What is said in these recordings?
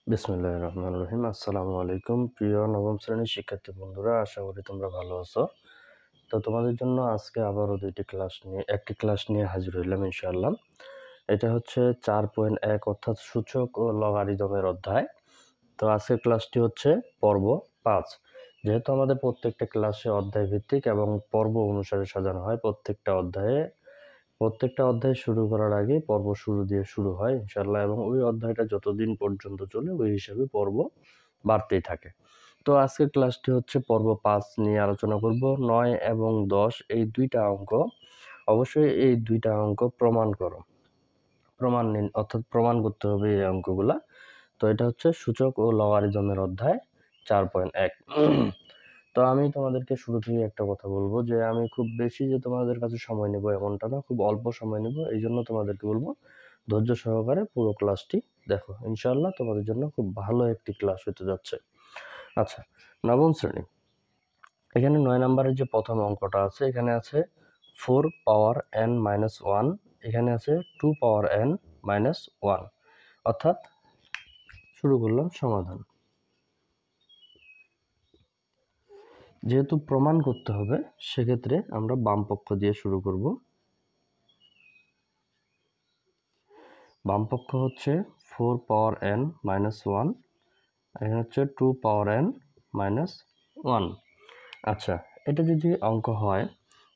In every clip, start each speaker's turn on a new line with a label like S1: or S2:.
S1: বিসমিল্লাহির রহমানির রহিম। আসসালামু আলাইকুম। প্রিয় নবম শ্রেণীর শিক্ষার্থী বন্ধুরা, আশা করি তোমরা ভালো আছো। তো তোমাদের জন্য আজকে আবারও একটি ক্লাস নিয়ে হাজির হইলাম ইনশাআল্লাহ। এটা হচ্ছে 4.1 অর্থাৎ সূচক ও লগারিদমের অধ্যায়। তো আজকের ক্লাসটি হচ্ছে পর্ব 5। যেহেতু আমাদের প্রত্যেকটা ক্লাসে অধ্যায় ভিত্তিক এবং পর্ব অনুসারে সাজানো হয়, প্রত্যেকটা অধ্যায় শুরু করার আগে পর্ব শুরু দিয়ে শুরু হয় ইনশাআল্লাহ, এবং ওই অধ্যায়টা যতদিন পর্যন্ত চলে ওই হিসাবে পর্ব বাড়তেই থাকে। তো আজকের ক্লাসটি হচ্ছে পর্ব 5 নিয়ে আলোচনা করব। 9 এবং 10 এই দুইটা অঙ্ক, অবশ্যই এই দুইটা অঙ্ক প্রমাণ করো, অর্থাৎ প্রমাণ করতে হবে এই অঙ্কগুলা। তো এটা হচ্ছে সূচক ও লগারিদমের অধ্যায় 4.1। তো আমি তোমাদেরকে শুরু থেকে একটা কথা বলবো যে আমি খুব বেশি যে তোমাদের কাছে সময় নেব এমনটা না, খুব অল্প সময় নেব। এই জন্য তোমাদেরকে বলবো ধৈর্য সহকারে পুরো ক্লাসটি দেখো, ইনশাআল্লাহ তোমাদের জন্য খুব ভালো একটি ক্লাস হতে যাচ্ছে। আচ্ছা, নবম শ্রেণী, এখানে 9 নম্বরের যে প্রথম অঙ্কটা আছে, এখানে আছে 4 পাওয়ার n মাইনাস 1, এখানে আছে 2 পাওয়ার n মাইনাস 1। অর্থাৎ শুরু করলাম সমাধান। যেহেতু প্রমাণ করতে হবে, সেক্ষেত্রে আমরা বাম পক্ষ দিয়ে শুরু করব। বাম পক্ষ হচ্ছে 4 পাওয়ার n মাইনাস 1, এখানে হচ্ছে 2 পাওয়ার n মাইনাস 1। আচ্ছা, এটা যদি অঙ্ক হয়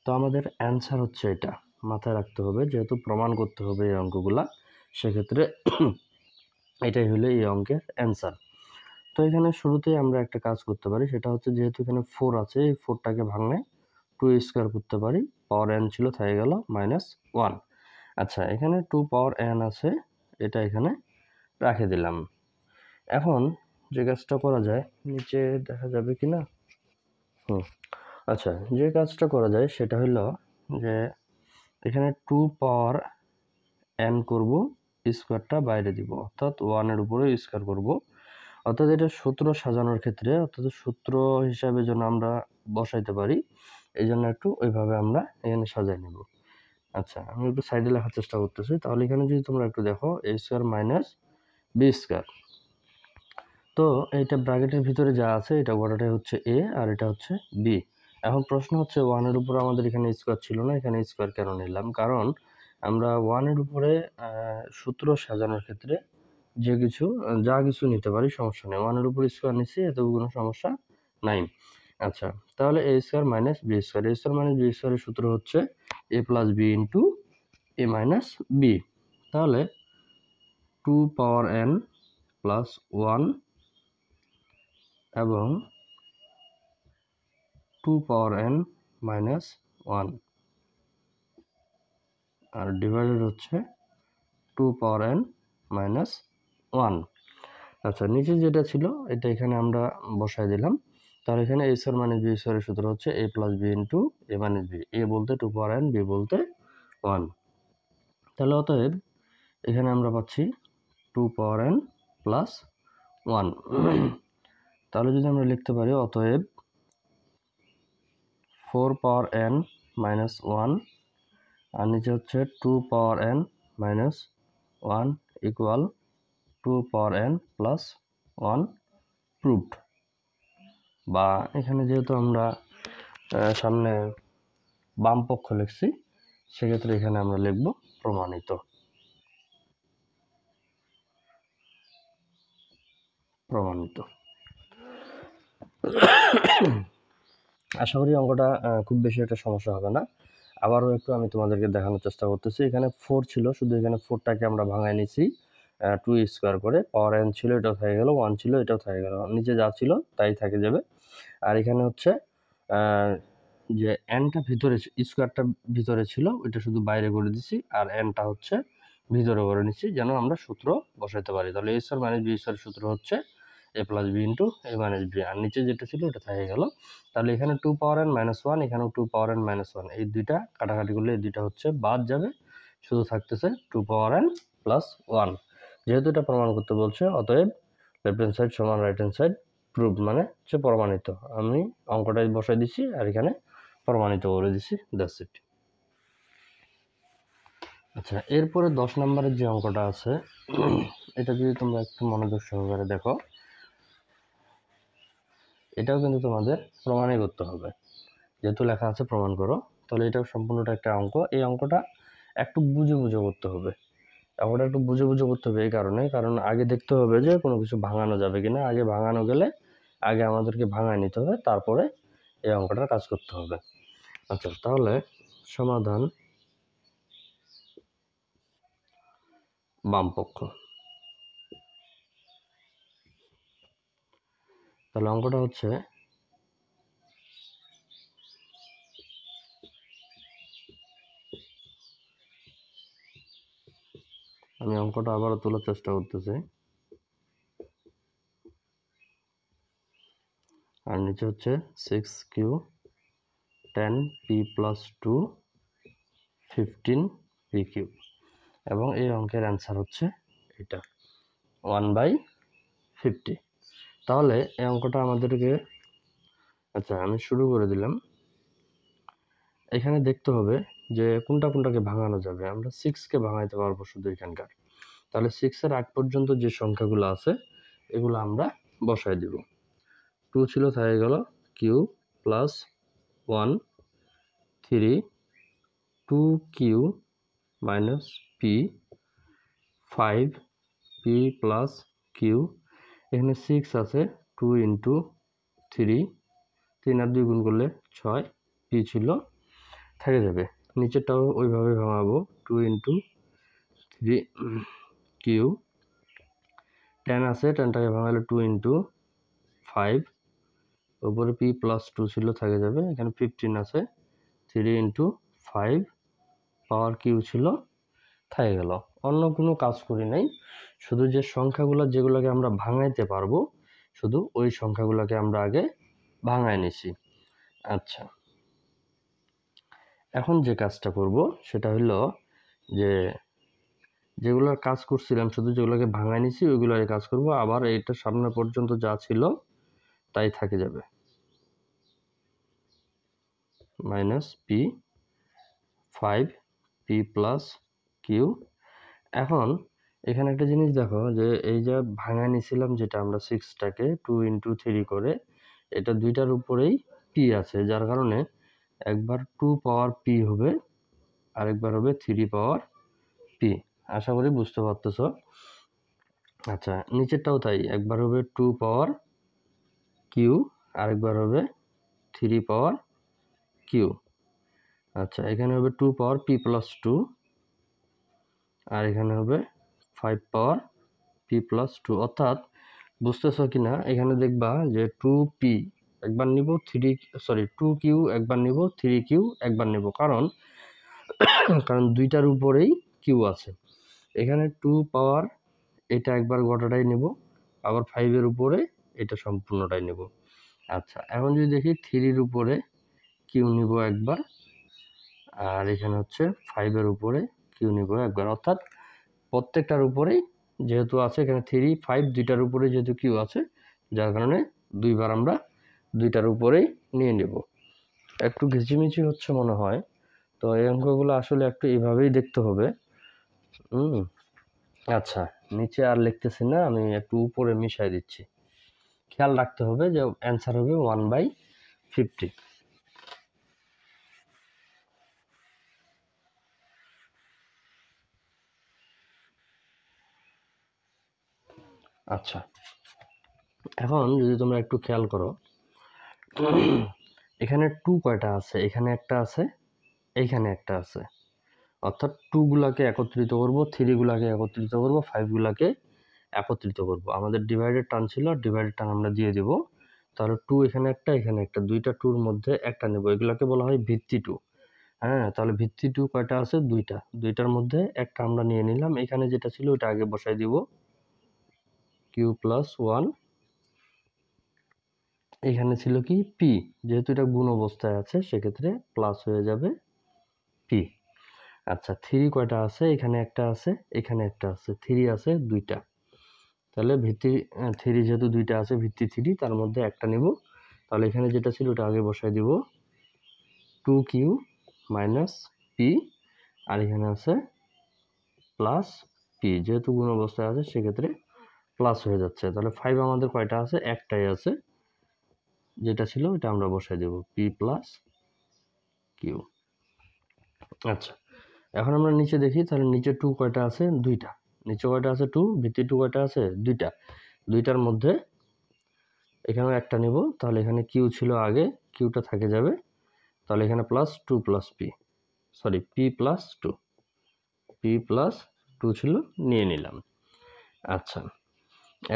S1: তো আমাদের অ্যান্সার হচ্ছে এটা, মাথায় রাখতে হবে। যেহেতু প্রমাণ করতে হবে এই অঙ্কগুলা, সেক্ষেত্রে এটাই হলো এই অঙ্কের অ্যান্সার। তো এখানে শুরুতেই আমরা একটা কাজ করতে পারি, সেটা হচ্ছে যেহেতু এখানে 4 আছে, এই 4টাকে ভাঙলে 2 স্কোয়ার করতে পারি। পাওয়ার n ছিল, থেকে গেল মাইনাস 1। আচ্ছা, এখানে 2 পাওয়ার n আছে, এটা এখানে রাখে দিলাম। এখন যে কাজটা করা যায়, নিচে দেখা যাবে কি না? আচ্ছা, যে কাজটা করা যায় সেটা হলো যে এখানে 2 পাওয়ার n করব, স্কোয়ারটা বাইরে দিব, অর্থাৎ 1 এর উপরে স্কোয়ার করব। অর্থাৎ এটা সূত্র সাজানোর ক্ষেত্রে, অর্থাৎ সূত্র হিসাবে যেন আমরা বসাইতে পারি, এই জন্য একটু ওইভাবে আমরা এখানে সাজাই নেব। আচ্ছা, আমি একটু সাইডে লেখার চেষ্টা করতেছি। তাহলে এখানে যদি তোমরা একটু দেখো, a square minus B square. তো এইটা ব্র্যাকেটের ভিতরে যা আছে, এটা গোটাটাই হচ্ছে a আর এটা হচ্ছে b। এখন প্রশ্ন হচ্ছে 1 এর উপরে আমাদের এখানে স্কোয়ার ছিল না, এখানে স্কোয়ার কেন নিলাম? কারণ আমরা 1 এর উপরে সূত্র সাজানোর ক্ষেত্রে যা কিছু নিতে পারি, সমস্যা নেই। 1 এর উপর স্কোয়ার নিচ্ছি, এতে কোনো সমস্যা নাই। আচ্ছা, তাহলে a square minus B square, a square minus B স্কোয়ারের সূত্র হচ্ছে a plus B into a minus B. তাহলে 2 পাওয়ার n প্লাস 1 এবং 2 পাওয়ার n মাইনাস 1 আর ডিভাইডেড হচ্ছে 2 পাওয়ার n মাইনাস 1। আচ্ছা, নিচে যেটা ছিল এটা এখানে আমরা বসাই দিলাম। তাহলে এখানে a স্কয়ার মাইনাস b স্কয়ারের সূত্র হচ্ছে a plus b into a minus b। a বলতে 2 পাওয়ার n, b বলতে 1। তাহলে অতএব এখানে আমরা পাচ্ছি 2 পাওয়ার n প্লাস 1। তাহলে যদি আমরা লিখতে পারি, অতএব 4 পাওয়ার n মাইনাস 1 আর নিচে হচ্ছে 2 power n minus 1 equal 2 power n plus 1 proved. বা এখানে যেহেতু আমরা সামনে বাম পক্ষ লিখছি, সেক্ষেত্রে এখানে আমরা লিখব প্রমাণিত। আশা করি অঙ্কটা খুব বেশি একটা সমস্যা হবে না। আবারও একটু আমি তোমাদেরকে দেখানোর চেষ্টা করতেছি। এখানে 4 ছিল, শুধু এখানে 4টাকে আমরা ভাঙাই নিছি 2 স্কোয়ার করে। পাওয়ার n ছিল, এটাও থেকে গেল, 1 ছিল, এটাও থেকে গেল, নিচে যা ছিল তাই থেকে যাবে। আর এখানে হচ্ছে যে nটা ভিতরে, স্কোয়ারটা ভিতরে ছিল, ওইটা শুধু বাইরে করে দিছি, আর nটা হচ্ছে ভিতরে করে নিচ্ছি, যেন আমরা সূত্র বসাইতে পারি। তাহলে a square minus B square সূত্র হচ্ছে a plus B into a minus B, আর নিচে যেটা ছিল ওটা থেকে গেল। তাহলে এখানে 2 পাওয়ার n মাইনাস 1, এখানেও 2 পাওয়ার n মাইনাস 1, এই দুইটা কাটাকাটি করলে এই দুইটা হচ্ছে বাদ যাবে, শুধু থাকতেছে 2 পাওয়ার n প্লাস 1। যেহেতু এটা প্রমাণ করতে বলছে, অতএব লেফট হ্যান্ড সাইড সমান রাইট হ্যান্ড সাইড প্রুভ, মানে হচ্ছে প্রমাণিত। আমি অঙ্কটাই বসাই দিছি আর এখানে প্রমাণিত করে দিছি, দ্যাটস ইট। আচ্ছা, এরপরে 10 নম্বরের যে অঙ্কটা আছে এটা যদি তোমরা একটু মনোযোগ সহকারে দেখো, এটাও কিন্তু তোমাদের প্রমাণই করতে হবে। যেহেতু লেখা আছে প্রমাণ করো, তাহলে এটাও সম্পূর্ণটা একটা অঙ্ক। এই অঙ্কটা একটু বুঝে বুঝে করতে হবে। অঙ্কটা একটু বুঝে বুঝে করতে হবে এই কারণ আগে দেখতে হবে যে কোনো কিছু ভাঙানো যাবে কিনা। আগে ভাঙানো গেলে আগে আমাদেরকে ভাঙায় নিতে হবে, তারপরে এই অঙ্কটার কাজ করতে হবে। আচ্ছা, তাহলে সমাধান বামপক্ষ। তাহলে অঙ্কটা হচ্ছে আমি অঙ্কটা আবারও তোলার চেষ্টা করতেছি। আর নিচে হচ্ছে 6q 10p + 2 15p³ এবং এই অঙ্কের অ্যান্সার হচ্ছে এটা 1/50। তাহলে এই অঙ্কটা আমাদেরকে, আচ্ছা আমি শুরু করে দিলাম। এখানে দেখতে হবে যে কোনটা কোনটাকে ভাঙানো যাবে। আমরা 6কে ভাঙাইতে পারবো শুধু এখানকার। তাহলে 6-এর আগ পর্যন্ত যে সংখ্যাগুলো আছে এগুলো আমরা বসায় দিব। 2 ছিল, থেকে গেল q + 1 3 2q - p 5p + q। এখানে 6 আছে, 2 × 3, 3 আর 2 গুণ করলে 6, p ছিল থেকে যাবে। নিচেরটাও ওইভাবে ভাঙাবো, 2 × 3q 10 আছে, 10টাকে ভাঙালে 2 × 5, উপরে p + 2 ছিল থেকে যাবে। এখানে 15 আছে, 3 × 5 পাওয়ার q ছিল থেকে গেল। অন্য কোনো কাজ করি নাই, শুধু যে সংখ্যাগুলো যেগুলোকে আমরা ভাঙাইতে পারবো শুধু ওই সংখ্যাগুলোকে আমরা আগে ভাঙায় নিছি। আচ্ছা, এখন যে কাজটা করব সেটা হলো যে যেগুলোর কাজ করছিলাম শুধু যেগুলোকে ভাঙায় নিছি ওইগুলোর কাজ করব। আবার এইটা সামনে পর্যন্ত যা ছিল তাই থেকে যাবে, -p 5p + q। এখন এখানে একটা জিনিস দেখো যে এই যে ভাঙায় নিছিলাম যেটা আমরা 6টাকে 2 × 3 করে, এটা দুইটার উপরেই p আছে, যার কারণে একবার 2 পাওয়ার p হবে আরেকবার হবে 3 পাওয়ার p। আশা করি বুঝতে পারতেছ। আচ্ছা, নিচেরটাও তাই, একবার হবে 2 পাওয়ার q আরেকবার হবে 3 পাওয়ার q। আচ্ছা, এখানে হবে 2 পাওয়ার p + 2 আর এখানে হবে 5 পাওয়ার p + 2। অর্থাৎ বুঝতেছ কিনা, এখানে দেখবা যে 2p একবার নিব, 2q একবার নিব, 3q একবার নিব, কারণ দুইটার উপরেই q আছে। এখানে 2 পাওয়ার এটা একবার গোটাটাই নেব, আবার 5-এর উপরে এটা সম্পূর্ণটাই নেব। আচ্ছা, এখন যদি দেখি 3-এর উপরে q নিব একবার, আর এখানে হচ্ছে 5-এর উপরে q নিব একবার। অর্থাৎ প্রত্যেকটার উপরেই যেহেতু আছে, এখানে 3 5 দুইটার উপরে যেহেতু q আছে, যার কারণে দুইবার আমরা দুইটার উপরেই নিয়ে নেব। একটু ঘিচিমিচি হচ্ছে মনে হয়, তো এই অঙ্কগুলো আসলে একটু এইভাবেই দেখতে হবে। আচ্ছা, নিচে আর লিখতেছি না, আমি একটু উপরে মিশাই দিচ্ছি। খেয়াল রাখতে হবে যে অ্যান্সার হবে 1/50। আচ্ছা, এখন যদি তোমরা একটু খেয়াল করো, এখানে 2 কয়টা আছে, এখানে একটা আছে, এইখানে একটা আছে। অর্থাৎ 2 গুলাকে একত্রিত করব, 3 গুলাকে একত্রিত করব, 5 গুলাকে একত্রিত করব। আমাদের ডিভাইডেড টার্ম ছিল, ডিভাইডেড টার্ম আমরা দিয়ে দেব। তাহলে 2 এখানে একটা, এখানে একটা, দুইটা 2-র মধ্যে একটা নেব। এগুলাকে বলা হয় ভিত্তি 2। হ্যাঁ, তাহলে ভিত্তি 2 কয়টা আছে? দুইটা। দুইটার মধ্যে একটা আমরা নিয়ে নিলাম। এখানে যেটা ছিল ওটা আগে বসাই দিব, q + 1। এখানে ছিল কি p, যেহেতু এটা গুণ অবস্থায় আছে সেক্ষেত্রে প্লাস হয়ে যাবে p। আচ্ছা, 3 কয়টা আছে? এখানে একটা আছে, এখানে একটা আছে, 3 আছে দুইটা। তাহলে ভিত্তি 3 যেহেতু দুইটা আছে, ভিত্তি 3, তার মধ্যে একটা নিব। তাহলে এখানে যেটা ছিল ওটা আগে বসাই দিব, 2q - p, আর এখানে আছে প্লাস পি, যেহেতু গুণ অবস্থায় আছে সেক্ষেত্রে প্লাস হয়ে যাচ্ছে। তাহলে 5 আমাদের কয়টা আছে? একটাই আছে, যেটা ছিল ওইটা আমরা বসাই দেব, পি প্লাস কিউ। আচ্ছা, এখন আমরা নিচে দেখি, তাহলে নিচে 2 কয়টা আছে? 2টা। নিচে কয়টা আছে? 2। ভিতরে 2 কয়টা আছে? 2টা। 2টার মধ্যে এখানেও একটা নিব, তাহলে এখানে কিউ ছিল আগে, কিউটা থেকে যাবে, তাহলে এখানে plus 2 plus P, sorry P plus 2, P plus 2 ছিল, নিয়ে নিলাম। আচ্ছা,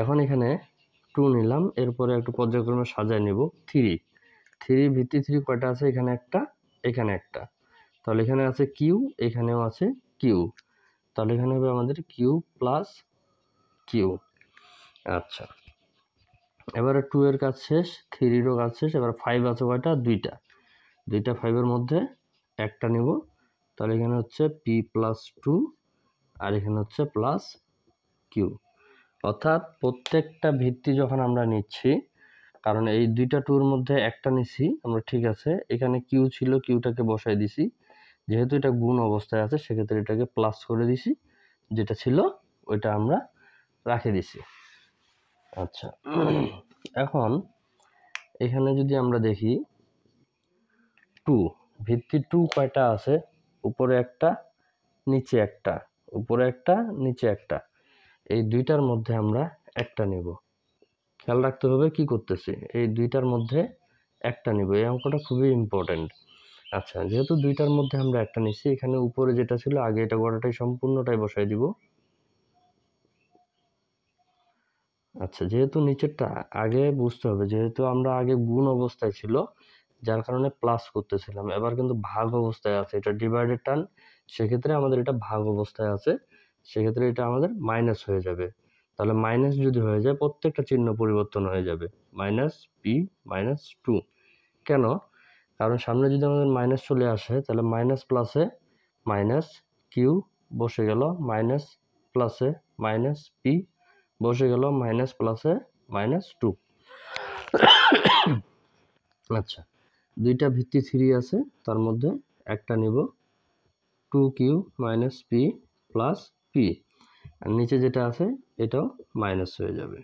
S1: এখন এখানে 2 নিলাম, এরপরে একটু পর্যায়ক্রমে সাজায় নিব। 3 ভিত্তি 3 কয়টা আছে? এখানে একটা, এখানে একটা, তাহলে এখানে আছে কিউ, এখানেও আছে কিউ, তাহলে এখানে হবে আমাদের কিউ প্লাস কিউ। আচ্ছা, এবারে 2 এর কাজ শেষ, 3 এরও কাজ শেষ, এবার 5 আছে কয়টা? 2টা। 5 এর মধ্যে একটা নিব, তাহলে এখানে হচ্ছে পি প্লাস 2, আর এখানে হচ্ছে প্লাস কিউ। অর্থাৎ প্রত্যেকটা ভিত্তি যখন আমরা নিচ্ছি, কারণ এই 2টা 2 এর মধ্যে একটা নিছি আমরা, ঠিক আছে, এখানে কিউ ছিল, কিউটাকে বসাই দিছি, যেহেতু এটা গুণ অবস্থায় আছে সেক্ষেত্রে এটাকে প্লাস করে দিছি, যেটা ছিল ওইটা আমরা রাখে দিছি। আচ্ছা, এখন এখানে যদি আমরা দেখি 2 ভিত্তি 2 কয়টা আছে? উপরে একটা, নিচে একটা, উপরে একটা, নিচে একটা, এই 2টার মধ্যে আমরা একটা নেব। খেয়াল রাখতে হবে কি করতেছি, এই 2টার মধ্যে একটা নিব, এই অঙ্কটা খুবই ইম্পর্টেন্ট। আচ্ছা, যেহেতু 2টার মধ্যে আমরা একটা নিচ্ছি, এখানে উপরে যেটা ছিল আগে এটা গোটাটাই সম্পূর্ণটাই বসাই দিব। আচ্ছা, যেহেতু নিচেরটা আগে বুঝতে হবে, যেহেতু আমরা আগে গুণ অবস্থায় ছিল যার কারণে প্লাস করতেছিলাম, এবার কিন্তু ভাগ অবস্থায় আছে, এটা ডিভাইডেড টার্ম, সেক্ষেত্রে আমাদের এটা ভাগ অবস্থায় আছে, সেক্ষেত্রে এটা আমাদের মাইনাস হয়ে যাবে। তাহলে মাইনাস যদি হয়ে যায় প্রত্যেকটা চিহ্ন পরিবর্তন হয়ে যাবে, মাইনাস পি মাইনাস 2। কেন? কারণ সামনে যদি আমাদের মাইনাস চলে আসে, তাহলে মাইনাস প্লাসে মাইনাস কিউ বসে গেল, মাইনাস প্লাসে মাইনাস পি বসে গেল, মাইনাস প্লাসে মাইনাস 2। আচ্ছা, 2টা ভিত্তি 3 আছে, তার মধ্যে একটা নিব, 2q minus P plus P, আর নিচে যেটা আছে এটাও মাইনাস হয়ে যাবে।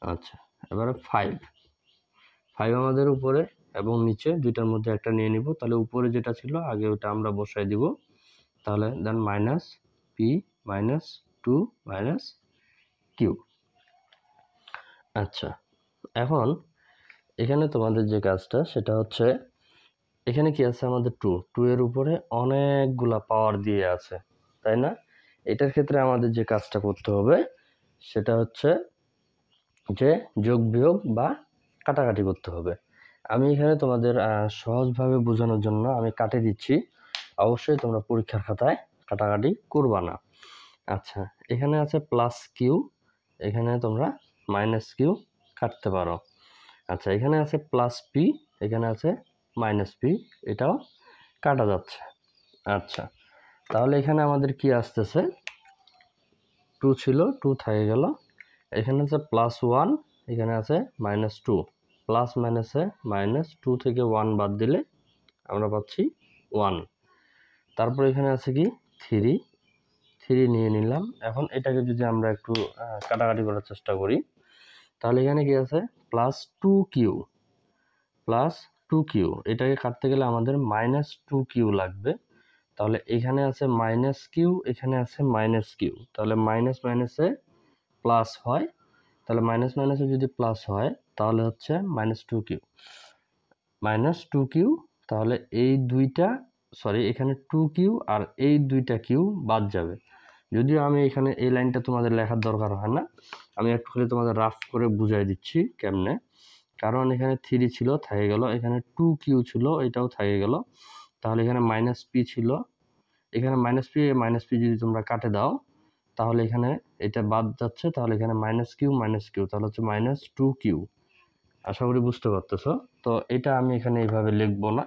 S1: আচ্ছা, এবারে 5 আমাদের উপরে এবং নিচে 2টার মধ্যে একটা নিয়ে নিব, তাহলে উপরে যেটা ছিল আগে ওটা আমরা বসাই দিব, তাহলে then minus P minus 2 minus Q. আচ্ছা, এখন এখানে তোমাদের যে কাজটা সেটা হচ্ছে, এখানে কি আছে আমাদের 2 এর উপরে অনেকগুলা পাওয়ার দিয়ে আছে, তাই না? এটার ক্ষেত্রে আমাদের যে কাজটা করতে হবে সেটা হচ্ছে যে যোগ বিয়োগ বা কাটাকাটি করতে হবে। আমি এখানে তোমাদের সহজভাবে বোঝানোর জন্য আমি কাটে দিচ্ছি, অবশ্যই তোমরা পরীক্ষার খাতায় কাটাকাটি করবা না। আচ্ছা, এখানে আছে প্লাস কিউ, এখানে তোমরা মাইনাস কিউ কাটতে পারো। আচ্ছা, এখানে আছে প্লাস পি, এখানে আছে মাইনাস পি, এটাও কাটা যাচ্ছে। আচ্ছা, তাহলে এখানে আমাদের কি আসতেছে? 2 ছিল, 2 থেকে গেল, এখানে আছে প্লাস 1, এখানে আছে মাইনাস 2, প্লাস মাইনাসে মাইনাস 2 থেকে 1 বাদ দিলে আমরা পাচ্ছি 1। তারপর এখানে আছে কি 3 নিয়ে নিলাম। এখন এটাকে যদি আমরা একটু কাটাকাটি করার চেষ্টা করি, তাহলে এখানে কি আছে? প্লাস 2q, প্লাস 2q, এটাকে কাটতে গেলে আমাদের মাইনাস 2q লাগবে, তাহলে এখানে আছে মাইনাস কিউ, এখানে আছে মাইনাস কিউ, তাহলে মাইনাস মাইনাসে প্লাস হয়, তাহলে মাইনাস মাইনাসে যদি প্লাস হয় তাহলে হচ্ছে মাইনাস 2q, তাহলে এই দুইটা, সরি এখানে 2q আর এই দুইটা কিউ বাদ যাবে। যদিও আমি এখানে এই লাইনটা তোমাদের লেখার দরকার হয় না, আমি একটু খালি তোমাদের রাফ করে বুঝাই দিচ্ছি কেমনে। কারণ এখানে 3 ছিল থেকে গেল, এখানে 2q ছিল এটাও থেকে গেল, তাহলে এখানে মাইনাস পি ছিল, এখানে মাইনাস পি যদি তোমরা কাটে দাও তাহলে এখানে এটা বাদ যাচ্ছে, তাহলে এখানে মাইনাস কিউ, তাহলে হচ্ছে মাইনাস 2q। আশা করি বুঝতে পারতেছো। তো এটা আমি এখানে এইভাবে লিখবো না,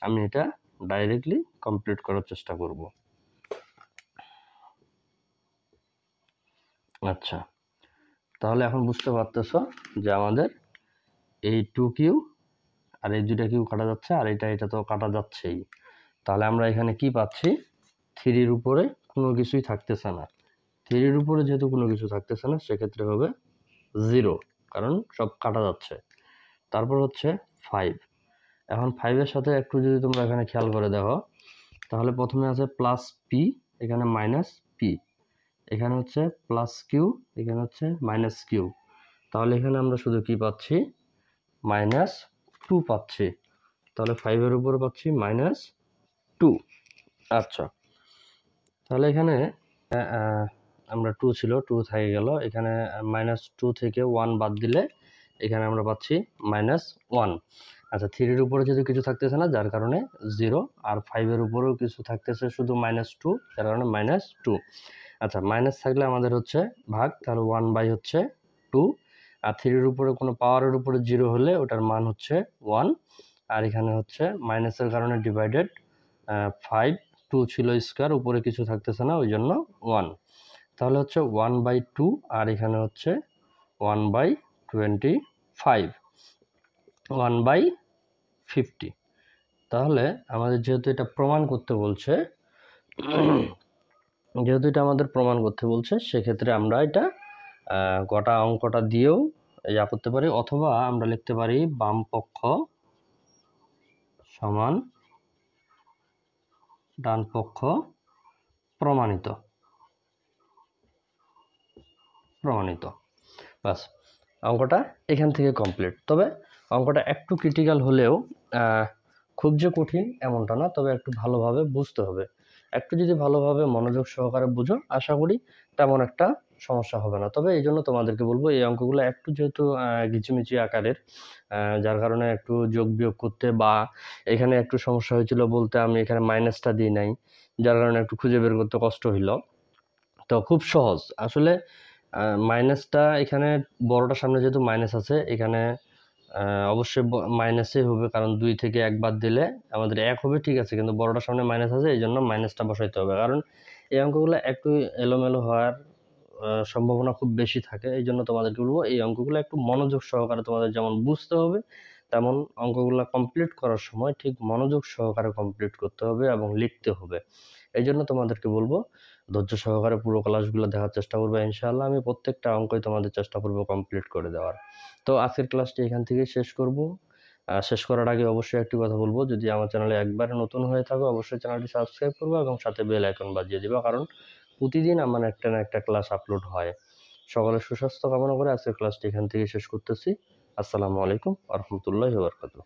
S1: আমি এটা ডাইরেক্টলি কমপ্লিট করার চেষ্টা করব। আচ্ছা, তাহলে এখন বুঝতে পারতেছো যে আমাদের এই 2q আর এই দুইটা কিউ কাটা যাচ্ছে, আর এটা তো কাটা যাচ্ছেই, তাহলে আমরা এখানে কি পাচ্ছি? 3 এর উপরে কোনো কিছুই থাকতেছে না, 3 এর উপরে যেহেতু কোনো কিছু থাকতেছে না সেক্ষেত্রে হবে 0, কারণ সব কাটা যাচ্ছে। তারপর হচ্ছে 5। এখন 5 এর সাথে একটু যদি তোমরা এখানে খেয়াল করে দেখো, তাহলে প্রথমে আছে প্লাস পি, এখানে মাইনাস পি, এখানে হচ্ছে প্লাস কিউ, এখানে হচ্ছে মাইনাস কিউ। তাহলে এখানে আমরা শুধু কি পাচ্ছি, -2 পাচ্ছি। তাহলে 5 এর উপরে পাচ্ছি -2। আচ্ছা, তাহলে এখানে আমরা 2 ছিল, 2 থেকে গেল, এখানে -2 থেকে 1 বাদ দিলে এখানে আমরা পাচ্ছি -1। আচ্ছা, 3 এর উপরে যদি কিছু থাকতেছে না যার কারণে 0, আর 5 এর উপরেও কিছু থাকতেছে শুধু -2 যার কারণে -2। আচ্ছা, মাইনাস থাকলে আমাদের হচ্ছে ভাগ, তাহলে 1 হচ্ছে 2, আর 3 এর উপরে কোনো পাওয়ারের উপরে 0 হলে ওটার মান হচ্ছে 1, আর এখানে হচ্ছে মাইনাসের কারণে ডিভাইডেড 5, 2 ছিল স্কয়ার, উপরে কিছু থাকতেছে না ওই জন্য 1। তাহলে হচ্ছে 1/2, আর এখানে হচ্ছে 1/25, 1/50। তাহলে আমাদের যেহেতু এটা প্রমাণ করতে বলছে, সেক্ষেত্রে আমরা এটা গোটা অঙ্কটা দিয়েও ইয়া করতে পারি, অথবা আমরা লিখতে পারি বাম পক্ষ সমান ডান পক্ষ প্রমাণিত। বাস, অঙ্কটা এখান থেকে কমপ্লিট। তবে অঙ্কটা একটু ক্রিটিক্যাল হলেও খুব যে কঠিন এমনটা না, তবে একটু ভালোভাবে বুঝতে হবে। একটু যদি ভালোভাবে মনোযোগ সহকারে বুঝো, আশা করি তেমন একটা সমস্যা হবে না। তবে এই জন্য তোমাদেরকে বলবো, এই অঙ্কগুলো একটু যেহেতু ঘিচুমিচি আকারের, যার কারণে একটু যোগ বিয়োগ করতে বা এখানে একটু সমস্যা হয়েছিল বলতে আমি এখানে মাইনাসটা দিই নাই, যার কারণে একটু খুঁজে বের করতে কষ্ট হইল। তো খুব সহজ আসলে। মাইনাসটা এখানে বড়টার সামনে যেহেতু মাইনাস আছে, এখানে অবশ্যই মাইনাসই হবে, কারণ 2 থেকে 1 বাদ দিলে আমাদের 1 হবে, ঠিক আছে, কিন্তু বড়টার সামনে মাইনাস আছে এই জন্য মাইনাসটা বসাইতে হবে, কারণ এই অঙ্কগুলো একটু এলোমেলো হওয়ার সম্ভাবনা খুব বেশি থাকে। এই জন্য তোমাদেরকে বলবো, এই অঙ্কগুলো একটু মনোযোগ সহকারে তোমাদের যেমন বুঝতে হবে, তেমন অঙ্কগুলো কমপ্লিট করার সময় ঠিক মনোযোগ সহকারে কমপ্লিট করতে হবে এবং লিখতে হবে। এই জন্য তোমাদেরকে বলবো, ধৈর্য সহকারে পুরো ক্লাসগুলো দেখার চেষ্টা করবে। ইনশাআল্লাহ আমি প্রত্যেকটা অঙ্কই তোমাদের চেষ্টা করবো কমপ্লিট করে দেওয়ার। তো আজকের ক্লাসটি এখান থেকে শেষ করব। শেষ করার আগে অবশ্যই একটি কথা বলবো, যদি আমার চ্যানেলে একবারে নতুন হয়ে থাকো অবশ্যই চ্যানেলটি সাবস্ক্রাইব করবে এবং সাথে বেল আইকন বাজিয়ে দিবা, কারণ প্রতিদিন আমার একটা না একটা ক্লাস আপলোড হয়। সকলের সুস্বাস্থ্য কামনা করে আজকের ক্লাসটি এখান থেকে শেষ করতেছি। আসসালামু আলাইকুম ওয়া রাহমাতুল্লাহি ওয়া বারাকাতুহু।